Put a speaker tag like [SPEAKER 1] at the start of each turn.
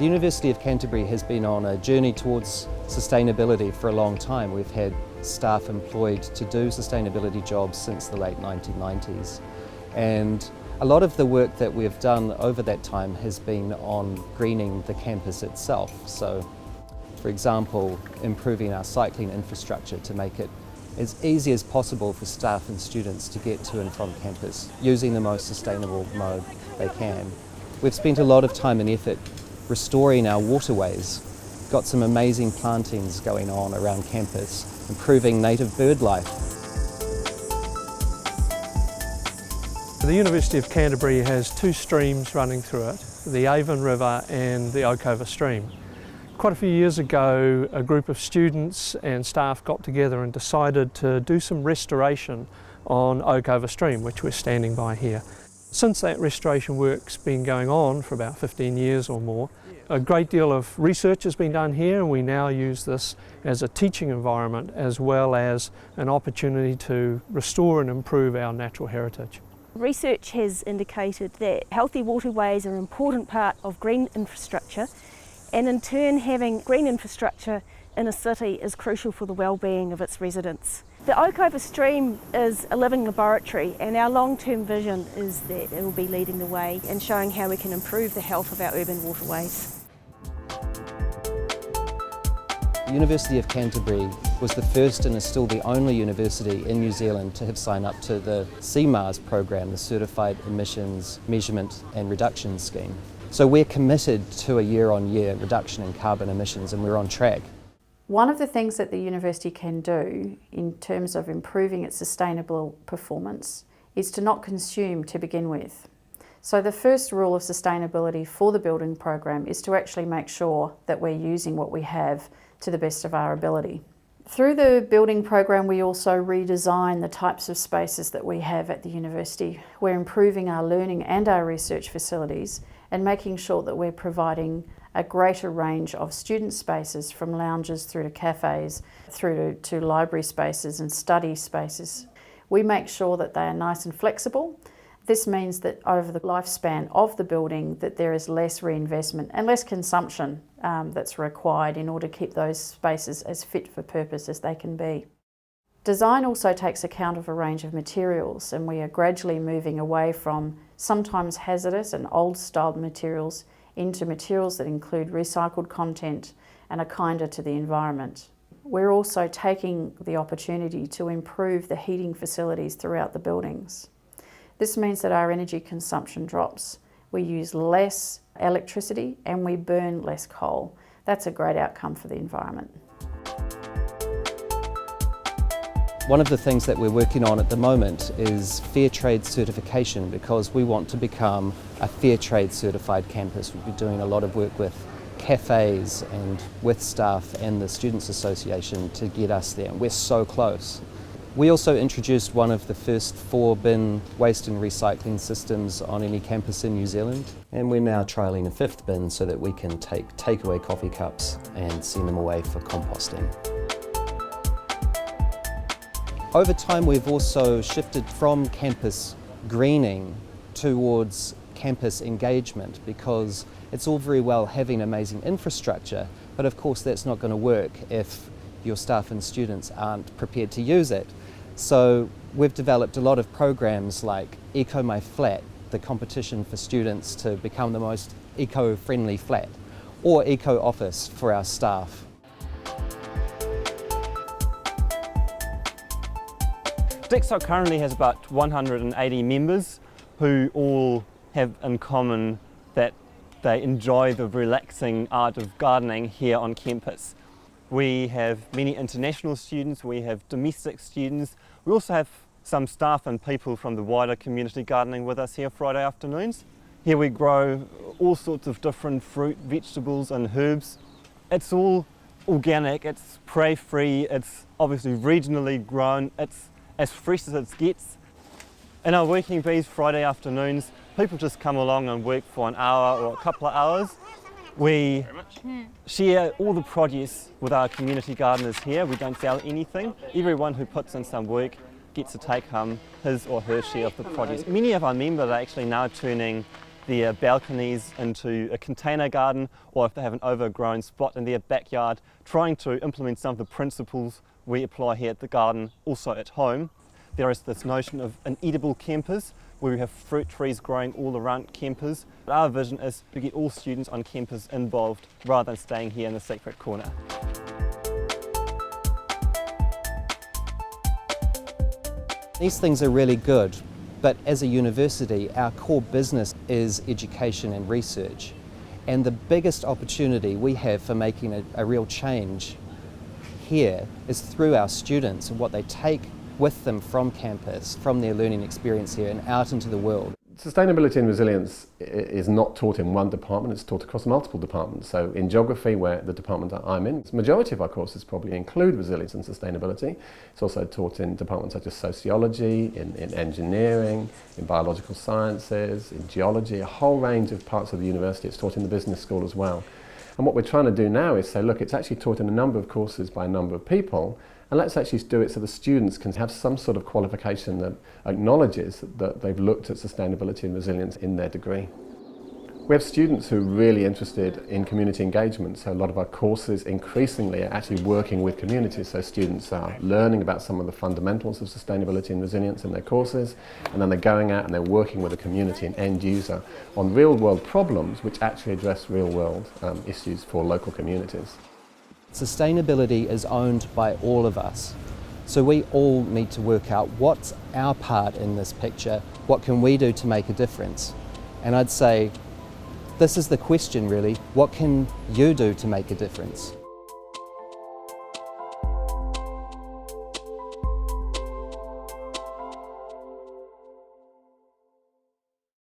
[SPEAKER 1] The University of Canterbury has been on a journey towards sustainability for a long time. We've had staff employed to do sustainability jobs since the late 1990s. And a lot of the work that we've done over that time has been on greening the campus itself. So, for example, improving our cycling infrastructure to make it as easy as possible for staff and students to get to and from campus using the most sustainable mode they can. We've spent a lot of time and effort restoring our waterways, got some amazing plantings going on around campus, improving native bird life.
[SPEAKER 2] The University of Canterbury has two streams running through it, the Avon River and the Oakover Stream. Quite a few years ago, a group of students and staff got together and decided to do some restoration on Oakover Stream, which we're standing by here. Since that restoration work's been going on for about 15 years or more, a great deal of research has been done here, and we now use this as a teaching environment as well as an opportunity to restore and improve our natural heritage.
[SPEAKER 3] Research has indicated that healthy waterways are an important part of green infrastructure, and in turn having green infrastructure in a city is crucial for the well-being of its residents. The Oakover Stream is a living laboratory, and our long-term vision is that it will be leading the way and showing how we can improve the health of our urban waterways.
[SPEAKER 1] The University of Canterbury was the first and is still the only university in New Zealand to have signed up to the CMARS program, the Certified Emissions Measurement and Reduction Scheme. So we're committed to a year-on-year reduction in carbon emissions, and we're on track.
[SPEAKER 4] One of the things that the university can do in terms of improving its sustainable performance is to not consume to begin with. So the first rule of sustainability for the building program is to actually make sure that we're using what we have to the best of our ability. Through the building program, we also redesign the types of spaces that we have at the university. We're improving our learning and our research facilities and making sure that we're providing a greater range of student spaces, from lounges through to cafes, through to library spaces and study spaces. We make sure that they are nice and flexible. This means that over the lifespan of the building that there is less reinvestment and less consumption that's required in order to keep those spaces as fit for purpose as they can be. Design also takes account of a range of materials, and we are gradually moving away from sometimes hazardous and old-style materials into materials that include recycled content and are kinder to the environment. We're also taking the opportunity to improve the heating facilities throughout the buildings. This means that our energy consumption drops. We use less electricity and we burn less coal. That's a great outcome for the environment.
[SPEAKER 1] One of the things that we're working on at the moment is fair trade certification, because we want to become a fair trade certified campus. We've been doing a lot of work with cafes and with staff and the Students' Association to get us there, and we're so close. We also introduced one of the first 4-bin waste and recycling systems on any campus in New Zealand, and we're now trialling a 5th bin so that we can take takeaway coffee cups and send them away for composting. Over time, we've also shifted from campus greening towards campus engagement, because it's all very well having amazing infrastructure, but of course that's not going to work if your staff and students aren't prepared to use it. So we've developed a lot of programs like Eco My Flat, the competition for students to become the most eco-friendly flat, or Eco Office for our staff.
[SPEAKER 5] DICSOC currently has about 180 members who all have in common that they enjoy the relaxing art of gardening here on campus. We have many international students, we have domestic students, we also have some staff and people from the wider community gardening with us here Friday afternoons. Here we grow all sorts of different fruit, vegetables and herbs. It's all organic, it's prey-free, it's obviously regionally grown, it's as fresh as it gets. In our working bees Friday afternoons, people just come along and work for an hour or a couple of hours. We share all the produce with our community gardeners here. We don't sell anything. Everyone who puts in some work gets to take home his or her share of the produce. Many of our members are actually now turning their balconies into a container garden, or if they have an overgrown spot in their backyard, trying to implement some of the principles we apply here at the garden also at home. There is this notion of an edible campus, where we have fruit trees growing all around campus. Our vision is to get all students on campus involved rather than staying here in the secret corner.
[SPEAKER 1] These things are really good, but as a university, our core business is education and research. And the biggest opportunity we have for making a real change here is through our students and what they take with them from campus, from their learning experience here and out into the world.
[SPEAKER 6] Sustainability and resilience is not taught in one department, it's taught across multiple departments. So in geography, where the department that I'm in, the majority of our courses probably include resilience and sustainability. It's also taught in departments such as sociology, in engineering, in biological sciences, in geology, a whole range of parts of the university. It's taught in the business school as well. And what we're trying to do now is say, look, it's actually taught in a number of courses by a number of people, and let's actually do it so the students can have some sort of qualification that acknowledges that they've looked at sustainability and resilience in their degree. We have students who are really interested in community engagement, so a lot of our courses increasingly are actually working with communities, so students are learning about some of the fundamentals of sustainability and resilience in their courses, and then they're going out and they're working with a community and end user on real world problems which actually address real world issues for local communities.
[SPEAKER 1] Sustainability is owned by all of us, so we all need to work out what's our part in this picture, what can we do to make a difference. And I'd say this is the question really, what can you do to make a difference?